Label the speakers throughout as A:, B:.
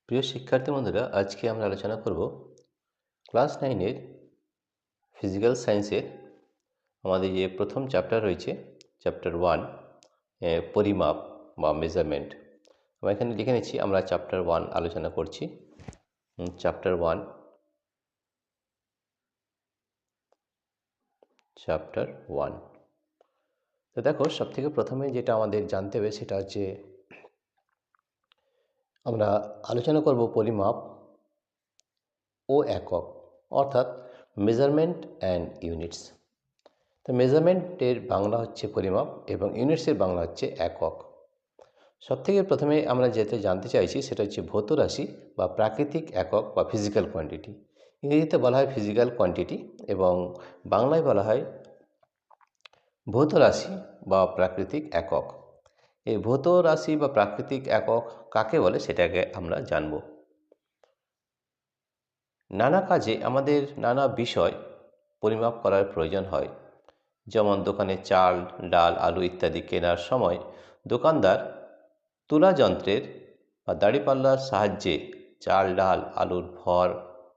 A: প্রিয় শিক্ষার্থী বন্ধুরা, আজকে আমরা আলোচনা করব ক্লাস 9-এর ফিজিক্যাল সায়েন্সের আমাদের যে প্রথম চ্যাপ্টার রয়েছে, চ্যাপ্টার 1, পরিমাপ বা মেজারমেন্ট। আমরা এখানে লিখে নিচ্ছি, আমরা চ্যাপ্টার 1 আলোচনা করছি। Chapter 1, chapter 1। তো দেখো, সবথেকে প্রথমে যেটা আমাদের জানতে হবে সেটা হচ্ছে আমরা আলোচনা করব পরিমাপ ও একক, অর্থাৎ মেজারমেন্ট অ্যান্ড ইউনিটস। তো মেজারমেন্টের বাংলা হচ্ছে পরিমাপ এবং ইউনিটসের বাংলা হচ্ছে একক। সবথেকে প্রথমে আমরা যেটা জানতে চাইছি সেটা হচ্ছে ভৌত রাশি বা প্রাকৃতিক একক বা ফিজিক্যাল কোয়ান্টিটি। ইংরেজিতে বলা হয় ফিজিক্যাল কোয়ান্টিটি এবং বাংলায় বলা হয় ভৌত রাশি বা প্রাকৃতিক একক। এই ভৌত রাশি বা প্রাকৃতিক একক কাকে বলে সেটাকে আমরা জানব। নানা কাজে আমাদের নানা বিষয় পরিমাপ করার প্রয়োজন হয়। যেমন দোকানে চাল, ডাল, আলু ইত্যাদি কেনার সময় দোকানদার তুলা যন্ত্রের বা দাঁড়িপাল্লার সাহায্যে চাল, ডাল, আলুর ভর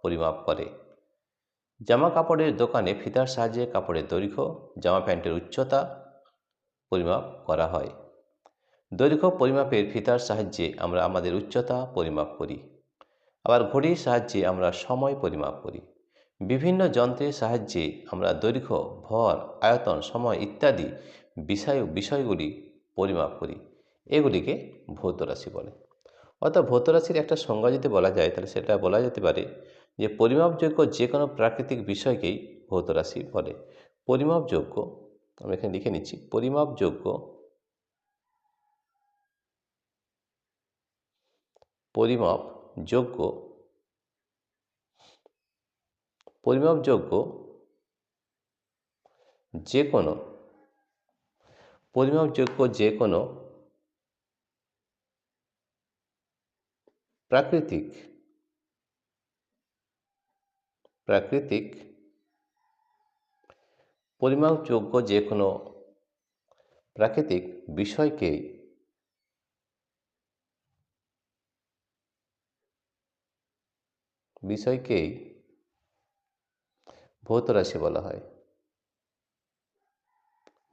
A: পরিমাপ করে। জামা কাপড়ের দোকানে ফিতার সাহায্যে কাপড়ের দৈর্ঘ্য, জামা প্যান্টের উচ্চতা পরিমাপ করা হয়। দৈর্ঘ্য পরিমাপের ফিতার সাহায্যে আমরা আমাদের উচ্চতা পরিমাপ করি। আবার ঘড়ির সাহায্যে আমরা সময় পরিমাপ করি। বিভিন্ন যন্ত্রের সাহায্যে আমরা দৈর্ঘ্য, ভর, আয়তন, সময় ইত্যাদি বিষয়গুলি পরিমাপ করি। এগুলিকে ভৌত রাশি বলে। অর্থাৎ ভৌত রাশির একটা সংজ্ঞা যদি বলা যায় তাহলে সেটা বলা যেতে পারে যে পরিমাপযোগ্য যে কোনো প্রাকৃতিক বিষয়কেই ভৌত রাশি বলে। পরিমাপযোগ্য, আমরা এখানে লিখে নিচ্ছি, পরিমাপযোগ্য পরিমাপযোগ্য পরিমাপযোগ্য যে কোনো পরিমাপযোগ্য যে কোনো প্রাকৃতিক পরিমাপযোগ্য যে কোনো প্রাকৃতিক বিষয়কেই ভৌত রাশি বলা হয়।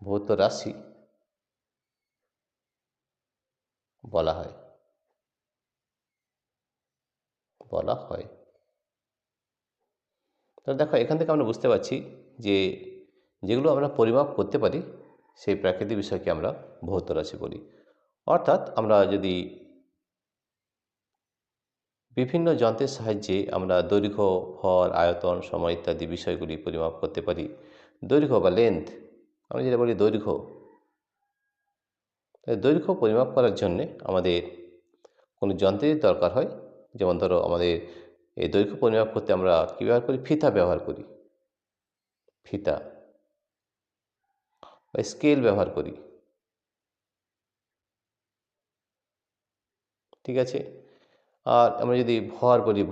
A: ভৌত রাশি বলা হয়। তো দেখো, এখান থেকে আমরা বুঝতে পারছি যে যেগুলো আমরা পরিমাপ করতে পারি সেই প্রাকৃতিক বিষয়কে আমরা ভৌত রাশি বলি। অর্থাৎ আমরা যদি বিভিন্ন যন্ত্রের সাহায্যে আমরা দৈর্ঘ্য, ভর, আয়তন, সময় ইত্যাদি বিষয়গুলি পরিমাপ করতে পারি। দৈর্ঘ্য বা লেন্থ, আমরা যেটা বলি দৈর্ঘ্য, দৈর্ঘ্য পরিমাপ করার জন্যে আমাদের কোনো যন্ত্রের দরকার হয়। যেমন ধরো, আমাদের এই দৈর্ঘ্য পরিমাপ করতে আমরা কী ব্যবহার করি? ফিতা ব্যবহার করি, ফিতা বা স্কেল ব্যবহার করি। ঠিক আছে। আর আমরা যদি ভর বলি,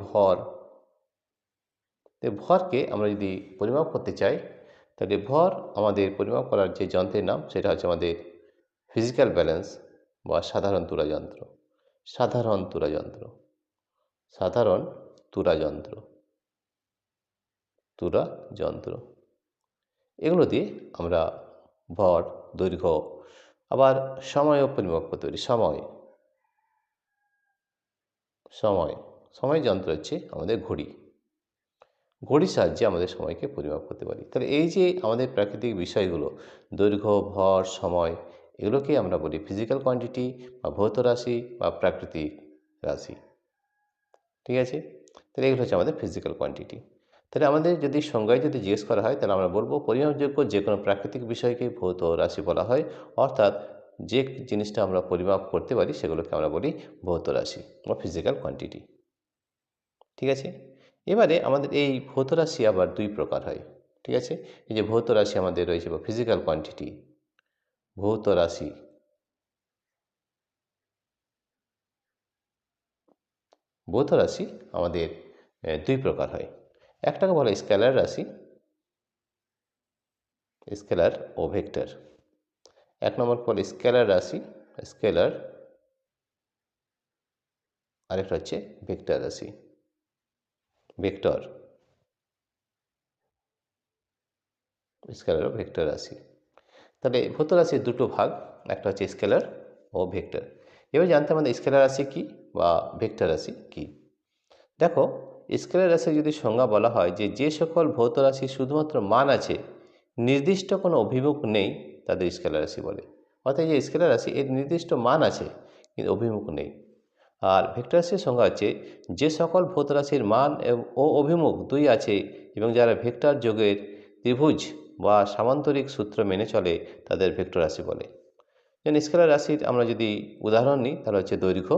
A: ভরকে আমরা যদি পরিমাপ করতে চাই তাহলে ভর আমাদের পরিমাপ করার যে যন্ত্রের নাম সেটা হচ্ছে আমাদের ফিজিক্যাল ব্যালেন্স বা সাধারণ তুলা যন্ত্র। সাধারণ তুলা যন্ত্র সাধারণ তুলা যন্ত্র তুলা যন্ত্র এগুলো দিয়ে আমরা ভর, দৈর্ঘ্য, আবার সময়ও পরিমাপ করতে পারি। সময় সময় যন্ত্র হচ্ছে আমাদের ঘড়ির সাহায্যে আমাদের সময়কে পরিমাপ করতে পারি। তাহলে এই যে আমাদের প্রাকৃতিক বিষয়গুলো, দৈর্ঘ্য, ভর, সময়, এগুলোকে আমরা বলি ফিজিক্যাল কোয়ান্টিটি বা ভৌত রাশি বা প্রাকৃতিক রাশি। ঠিক আছে। তাহলে এগুলো হচ্ছে আমাদের ফিজিক্যাল কোয়ান্টিটি। তাহলে আমাদের যদি সংজ্ঞায় যদি জিজ্ঞেস করা হয় তাহলে আমরা বলবো পরিমাপযোগ্য যে কোনো প্রাকৃতিক বিষয়কে ভৌত রাশি বলা হয়। অর্থাৎ যে জিনিসটা আমরা পরিমাপ করতে পারি সেগুলোকে আমরা বলি ভৌত রাশি বা ফিজিক্যাল কোয়ান্টিটি। ঠিক আছে। এবারে আমাদের এই ভৌত রাশি আবার দুই প্রকার হয়। ঠিক আছে। এই যে ভৌত রাশি আমাদের রয়েছে বা ফিজিক্যাল কোয়ান্টিটি, ভৌত রাশি আমাদের দুই প্রকার হয়। একটাকে বলা হয় স্কেলার রাশি, স্কেলার ও ভেক্টর। এক নম্বর বলে স্কেলার রাশি, স্কেলার আরেকটা হচ্ছে ভেক্টর রাশি, ভেক্টর, স্কেলার ও ভেক্টর রাশি। তাহলে ভৌত রাশির দুটো ভাগ, একটা হচ্ছে স্কেলার ও ভেক্টর। এবার জানতে আমাদের স্কেলার রাশি কি বা ভেক্টর রাশি কি। দেখো, স্কেলার রাশির যদি সংজ্ঞা বলা হয় যে সকল ভৌত রাশি শুধুমাত্র মান আছে, নির্দিষ্ট কোনো অভিমুখ নেই, তাদের স্কেলার রাশি বলে। অর্থাৎ যে স্কেলার রাশি এর নির্দিষ্ট মান আছে কিন্তু অভিমুখ নেই। আর ভেক্টর রাশির সংজ্ঞা হচ্ছে যে সকল ভৌত রাশির মান ও অভিমুখ দুই আছে এবং যারা ভেক্টর যোগের ত্রিভুজ বা সামান্তরিক সূত্র মেনে চলে তাদের ভেক্টর রাশি বলে। যেমন স্কেলার রাশির আমরা যদি উদাহরণ নিই তাহলে হচ্ছে দৈর্ঘ্য,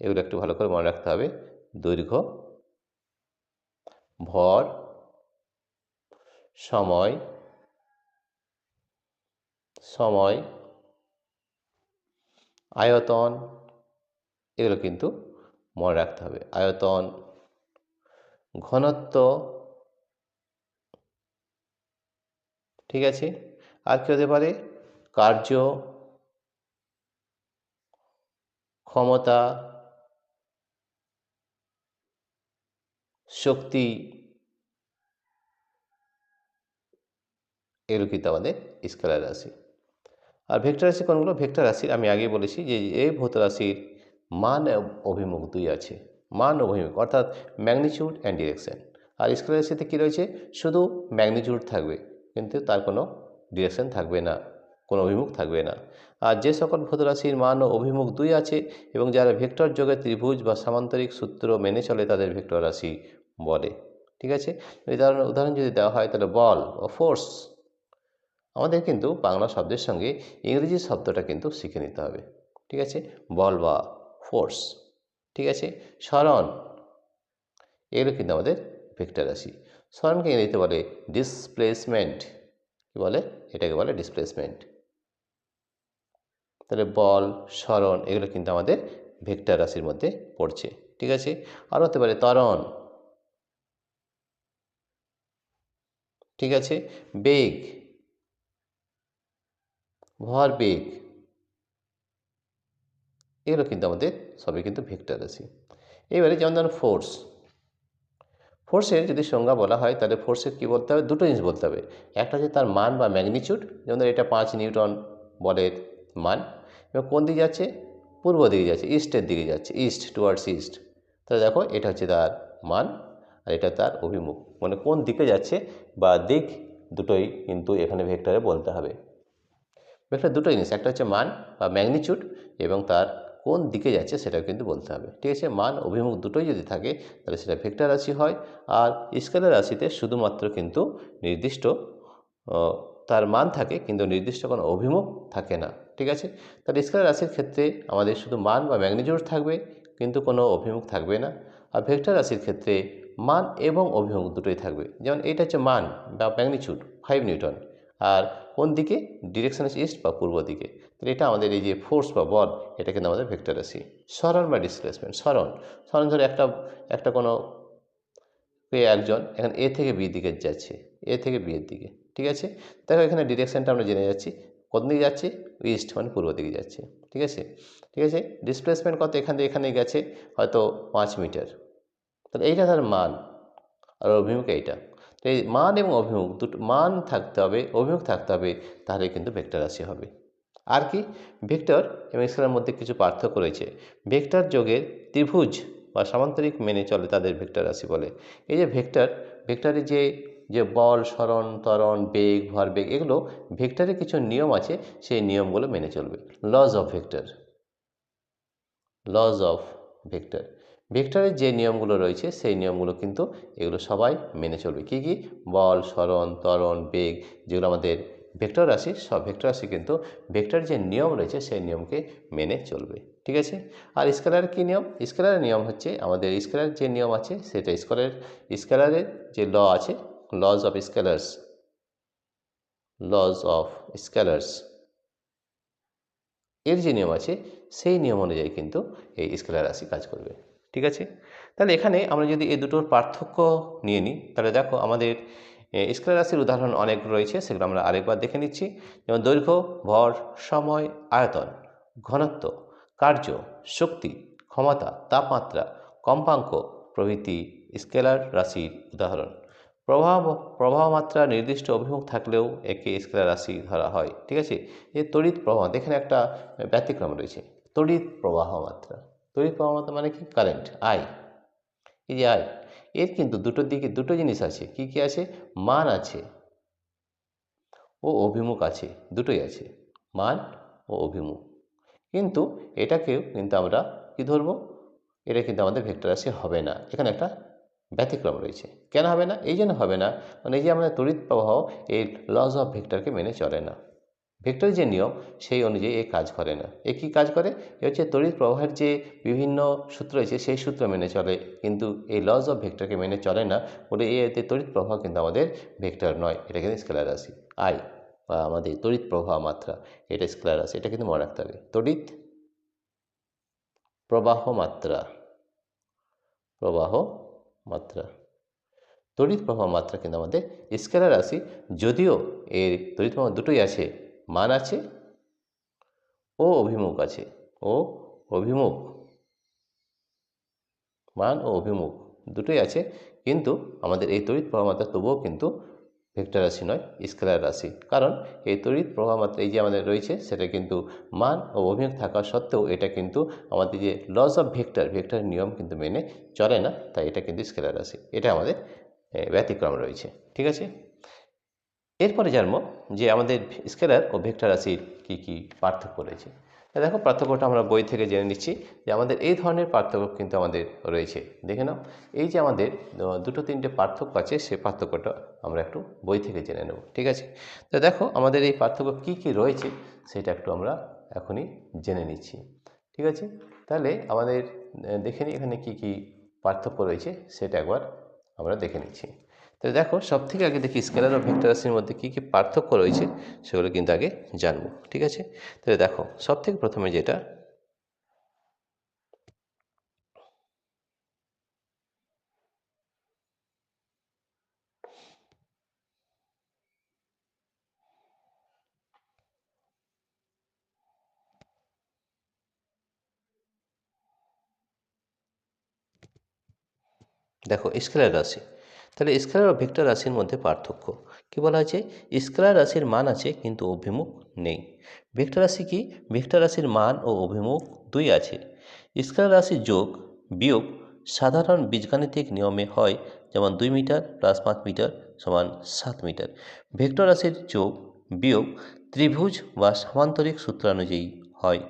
A: এগুলো একটু ভালো করে মনে রাখতে হবে। দৈর্ঘ্য, ভর, সময়, সময়, আয়তন, এগুলো কিন্তু মনে রাখতে হবে। আয়তন, ঘনত্ব, ঠিক আছে। আর কি হতে পারে? কার্য, ক্ষমতা, শক্তি, এগুলো কিন্তু আমাদের স্কেলার রাশি। আর ভেক্টর রাশি কোনগুলো? ভেক্টর রাশির আমি আগেই বলেছি যে এই ভৌত রাশির মান অভিমুখ দুই আছে, মান অভিমুখ অর্থাৎ ম্যাগনিচিউড অ্যান্ড ডিরেকশন। আর স্কেলার রাশিতে কী রয়েছে? শুধু ম্যাগনিচিউড থাকবে কিন্তু তার কোনো ডিরেকশন থাকবে না, কোনো অভিমুখ থাকবে না। আর যে সকল ভৌত রাশির মান ও অভিমুখ দুই আছে এবং যারা ভেক্টর যোগে ত্রিভুজ বা সামান্তরিক সূত্র মেনে চলে তাদের ভেক্টর রাশি বলে। ঠিক আছে, উদাহরণ যদি দেওয়া হয় তাহলে বল ও ফোর্স। আমাদের কিন্তু বাংলা শব্দের সঙ্গে ইংরেজি শব্দটা কিন্তু শিখে নিতে হবে। ঠিক আছে, বল বা ফোর্স। ঠিক আছে, সরণ, এগুলো কিন্তু আমাদের ভেক্টর রাশি। সরণকে ইংরেজিতে বলে ডিসপ্লেসমেন্ট। কি বলে? এটাকে বলে ডিসপ্লেসমেন্ট। তাহলে বল, সরণ এগুলো কিন্তু আমাদের ভেক্টর রাশির মধ্যে পড়ছে। ঠিক আছে, আর হতে পারে ত্বরণ, ঠিক আছে, বেগ, ভরবেগ, এগুলো কিন্তু আমাদের সবই কিন্তু ভেক্টর রাশি। এবারে যেমন ধরুন ফোর্স, ফোর্সের যদি সংজ্ঞা বলা হয় তাহলে ফোর্সের কী বলতে হবে? দুটো জিনিস বলতে হবে। একটা হচ্ছে তার মান বা ম্যাগনিচিউড, যেমন এটা 5 নিউটন বলের মান, এবং কোন দিকে যাচ্ছে? পূর্ব দিকে যাচ্ছে, ইস্টের দিকে যাচ্ছে, ইস্ট টুয়ার্ডস ইস্ট। তাহলে দেখো এটা হচ্ছে তার মান আর এটা তার অভিমুখ, মানে কোন দিকে যাচ্ছে বা দিক দুটোই কিন্তু এখানে ভেক্টরে বলতে হবে। ভেক্টর দুটো জিনিস, একটা হচ্ছে মান বা ম্যাগনিচিউড এবং তার কোন দিকে যাচ্ছে সেটাও কিন্তু বলতে হবে। ঠিক আছে, মান অভিমুখ দুটোই যদি থাকে তাহলে সেটা ভেক্টর রাশি হয়। আর স্কেলার রাশিতে শুধুমাত্র কিন্তু নির্দিষ্ট তার মান থাকে কিন্তু নির্দিষ্ট কোনো অভিমুখ থাকে না। ঠিক আছে, তাহলে স্কেলার রাশির ক্ষেত্রে আমাদের শুধু মান বা ম্যাগনিচিউড থাকবে কিন্তু কোনো অভিমুখ থাকবে না। আর ভেক্টর রাশির ক্ষেত্রে মান এবং অভিমুখ দুটোই থাকবে। যেমন এটা হচ্ছে মান বা ম্যাগনিচিউড 5 নিউটন, আর কোন দিকে? ডিরেকশন হচ্ছে ইস্ট বা পূর্ব দিকে। তাহলে এটা আমাদের এই যে ফোর্স বা বল, এটা কিন্তু আমাদের ভেক্টর রাশি। সরণ বা ডিসপ্লেসমেন্ট, সরণ, সরণ ধরে একটা কোনো একজন এখানে এ থেকে বি দিকে যাচ্ছে, এ থেকে বি এর দিকে। ঠিক আছে, দেখো এখানে ডিরেকশনটা আমরা জেনে যাচ্ছি, কোন দিকে যাচ্ছে? ইস্ট মানে পূর্ব দিকে যাচ্ছে। ঠিক আছে, ঠিক আছে, ডিসপ্লেসমেন্ট কত? এখান থেকে এখানে গেছে হয়তো 5 মিটার। তাহলে এইটা তার মান আর অভিমুখ এইটা। তো এই মান এবং অভিমুখ দুটো, মান থাকতে হবে, অভিমুখ থাকতে হবে, তাহলে কিন্তু ভেক্টর রাশি হবে। আর কি? ভেক্টর এবং স্কেলারের মধ্যে কিছু পার্থক্য রয়েছে। ভেক্টর যোগের ত্রিভুজ বা সামান্তরিক মেনে চলে তাদের ভেক্টর রাশি বলে। এই যে ভেক্টর, ভেক্টরের যে যে বল, সরণ, ত্বরণ, বেগ, ভরবেগ, এগুলো ভেক্টরের কিছু নিয়ম আছে, সেই নিয়মগুলো মেনে চলবে। Lodge of vector, lodge of vector, ভেক্টরের যে নিয়মগুলো রয়েছে সেই নিয়মগুলো কিন্তু এগুলো সবাই মেনে চলবে। কি কি? বল, সরণ, ত্বরণ, বেগ, যেগুলো আমাদের ভেক্টর রাশি, সব ভেক্টর রাশি কিন্তু ভেক্টরের যে নিয়ম রয়েছে সেই নিয়মকে মেনে চলবে। ঠিক আছে, আর স্কেলারের কী নিয়ম? স্কেলারের নিয়ম হচ্ছে আমাদের স্কেলারের যে নিয়ম আছে সেটা স্কেলারের যে ল আছে, lodge of scalars, lodge of scalars, এর যে নিয়ম আছে সেই নিয়ম অনুযায়ী কিন্তু এই স্কেলার রাশি কাজ করবে। ঠিক আছে, তাহলে এখানে আমরা যদি এই দুটোর পার্থক্য নিয়ে নিই তাহলে দেখো আমাদের স্কেলার রাশির উদাহরণ অনেক রয়েছে, সেগুলো আমরা আরেকবার দেখে নিচ্ছি। যেমন দৈর্ঘ্য, ভর, সময়, আয়তন, ঘনত্ব, কার্য, শক্তি, ক্ষমতা, তাপমাত্রা, কম্পাঙ্ক প্রভৃতি স্কেলার রাশির উদাহরণ। প্রবাহ প্রবাহ মাত্রা নির্দিষ্ট অভিমুখ থাকলেও একে স্কেলার রাশি ধরা হয়। ঠিক আছে, এই তড়িৎ প্রবাহ দেখেন একটা ব্যতিক্রম রয়েছে। তড়িৎ প্রবাহ মাত্রা, তড়িৎ প্রবাহ মাত্রা মানে কি? Current, I. এই যে আই, এর কিন্তু দুটো দিকে দুটো জিনিস আছে। কি কি আছে? মান আছে ও অভিমুখ আছে, দুটোই আছে, মান ও অভিমুখ। কিন্তু এটাকেও কিন্তু আমরা কি ধরবো? এটা কিন্তু আমাদের ভেক্টর রাশি হবে না। এখানে একটা ব্যতিক্রম রয়েছে। কেন হবে না? এই জন্য হবে না, মানে এই যে আমাদের তড়িৎ প্রবাহ এই লজ অফ ভেক্টরকে মেনে চলে না। ভেক্টরের যে নিয়ম সেই অনুযায়ী এ কাজ করে না। এ কী কাজ করে? এ হচ্ছে তড়িৎ প্রবাহের যে বিভিন্ন সূত্র রয়েছে সেই সূত্র মেনে চলে, কিন্তু এই লজ অফ ভেক্টরকে মেনে চলে না বলে এতে তড়িৎ প্রবাহ কিন্তু আমাদের ভেক্টর নয়, এটা কিন্তু স্কেলার রাশি। আই বা আমাদের তড়িৎ প্রবাহ মাত্রা, এটা স্কেলার রাশি। এটা কিন্তু মনে রাখতে হবে। তড়িৎ প্রবাহ মাত্রা, প্রবাহ মাত্রা, তড়িৎ প্রবাহ মাত্রা কিন্তু আমাদের স্কেলার রাশি। যদিও এর তড়িৎ প্রবাহ দুটোই আছে, মান আছে ও অভিমুখ আছে, ও অভিমুখ, মান ও অভিমুখ দুটোই আছে, কিন্তু আমাদের এই তড়িৎ প্রবাহ মাত্রা তবুও কিন্তু ভেক্টর রাশি নয়, স্কেলার রাশি। কারণ এই তড়িৎ প্রবাহ মাত্রা এই যে আমাদের রয়েছে সেটা কিন্তু মান ও অভিমুখ থাকা সত্ত্বেও এটা কিন্তু আমাদের যে লস অফ ভেক্টর, ভেক্টরের নিয়ম কিন্তু মেনে চলে না, তাই এটা কিন্তু স্কেলার রাশি। এটা আমাদের ব্যতিক্রম রয়েছে। ঠিক আছে, এরপরে জানবো যে আমাদের স্কেলার ও ভেক্টর রাশির কী কী পার্থক্য রয়েছে। দেখো, পার্থক্যটা আমরা বই থেকে জেনে নিচ্ছি যে আমাদের এই ধরনের পার্থক্য কিন্তু আমাদের রয়েছে। দেখে নাও, এই যে আমাদের দুটো তিনটে পার্থক্য আছে, সে পার্থক্যটা আমরা একটু বই থেকে জেনে নেব। ঠিক আছে, তো দেখো আমাদের এই পার্থক্য কী কী রয়েছে সেটা একটু আমরা এখনই জেনে নিচ্ছি। ঠিক আছে, তাহলে আমাদের দেখে নিই এখানে কী কী পার্থক্য রয়েছে সেটা একবার আমরা দেখে নিচ্ছি। তাহলে দেখো, সব থেকে আগে দেখি স্কেলার ও ভেক্টর রাশির মধ্যে কী কী পার্থক্য রয়েছে সেগুলো কিন্তু আগে জানবো। ঠিক আছে, তাহলে দেখো সব থেকে প্রথমে যেটা, দেখো স্কেলার রাশি। তাহলে স্কেলার ও ভেক্টর রাশির মধ্যে পার্থক্য কি বলা হয়েছে? স্কেলার রাশির মান আছে কিন্তু অভিমুখ নেই। ভেক্টর রাশি কি? ভেক্টর রাশির মান ও অভিমুখ দুই আছে। স্কেলার রাশির যোগ বিয়োগ সাধারণ বীজগাণিতিক নিয়মে হয়, যেমন 2 মিটার প্লাস 5 মিটার সমান 7 মিটার। ভেক্টর রাশির যোগ বিয়োগ ত্রিভুজ বা সামান্তরিক সূত্রানুযায়ী হয়।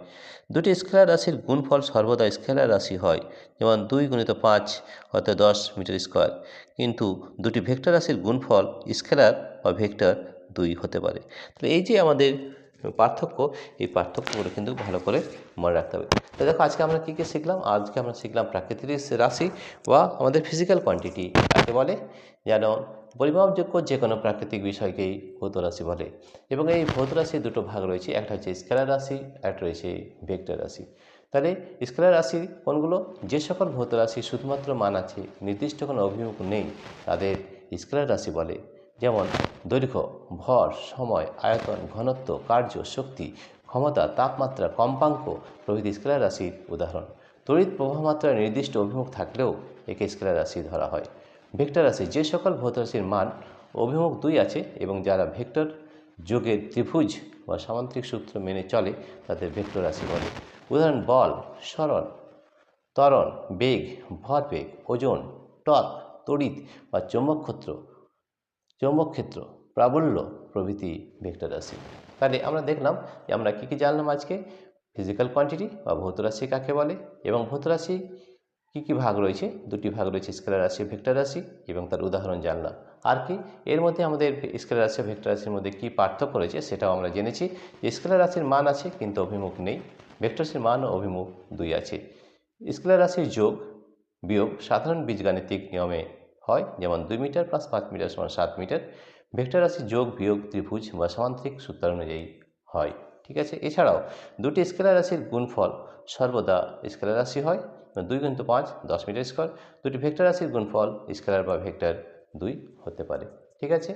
A: দুটি স্কেলার রাশির গুণফল সর্বদা স্কেলার রাশি হয়, যেমন 2 × 5 অর্থাৎ 10 মিটার স্কোয়ার। কিন্তু দুটি ভেক্টর রাশির গুণফল স্কেলার বা ভেক্টর 2 হতে পারে। তাহলে এই যে আমাদের পার্থক্য, এই পার্থক্যগুলো কিন্তু ভালো করে মনে রাখতে হবে। তো দেখো আজকে আমরা কী কী শিখলাম? আজকে আমরা শিখলাম প্রাকৃতিক রাশি বা আমাদের ফিজিক্যাল কোয়ান্টিটি কাকে বলে, যেন পরিমাপযোগ্য যে কোনো প্রাকৃতিক বিষয়কেই ভৌত রাশি বলে। এবং এই ভৌত রাশির দুটো ভাগ রয়েছে, একটা হচ্ছে স্কেলার রাশি, একটা রয়েছে ভেক্টর রাশি। তাহলে স্কেলার রাশি কোনগুলো? যে সকল ভৌত রাশি শুধুমাত্র মান আছে, নির্দিষ্ট কোনো অভিমুখ নেই, তাদের স্কেলার রাশি বলে। যেমন দৈর্ঘ্য, ভর, সময়, আয়তন, ঘনত্ব, কার্য, শক্তি, ক্ষমতা, তাপমাত্রা, কম্পাঙ্ক প্রভৃতি স্কেলার রাশির উদাহরণ। তড়িৎ প্রবাহ মাত্রার নির্দিষ্ট অভিমুখ থাকলেও একে স্কেলার রাশি ধরা হয়। ভেক্টর রাশি যে সকল ভৌত রাশির মান অভিমুখ 2 আছে এবং যারা ভেক্টর যোগের ত্রিভুজ বা সামান্তরিক সূত্র মেনে চলে তাদের ভেক্টর রাশি বলে। উদাহরণ: বল, সরণ, ত্বরণ, বেগ, ভরবেগ, ওজন, টর্ক, তড়িৎ বা চৌম্বক ক্ষেত্র, প্রাবল্য প্রভৃতি ভেক্টর রাশি। তাহলে আমরা দেখলাম যে আমরা কী কী জানলাম আজকে। ফিজিক্যাল কোয়ান্টিটি বা ভৌত রাশি কাকে বলে, এবং ভৌত রাশি কী কী ভাগ রয়েছে? দুটি ভাগ রয়েছে, স্কেলার রাশি, ভেক্টর রাশি, এবং তার উদাহরণ জানলাম। আর কি এর মধ্যে আমাদের স্কেলার রাশি, ভেক্টর রাশির মধ্যে কী পার্থক্য রয়েছে সেটাও আমরা জেনেছি। যে স্কেলার রাশির মান আছে কিন্তু অভিমুখ নেই, ভেক্টর রাশির মান ও অভিমুখ 2 আছে। স্কেলার রাশির যোগ বিয়োগ সাধারণ বীজগাণিতিক নিয়মে হয়, যেমন 2 মিটার প্লাস 5 মিটার সমান 7 মিটার। ভেক্টর রাশির যোগ বিয়োগ ত্রিভুজ বা সামান্তরিক সূত্রানুযায়ী হয়। ঠিক আছে, এছাড়াও দুটি স্কেলার রাশির গুণফল সর্বদা স্কেলার রাশি হয়, 2 × 5 10 মিটার স্কোয়ার। দুটি ভেক্টর রাশির গুণফল স্কেলার বা ভেক্টর 2 হতে পারে। ঠিক আছে।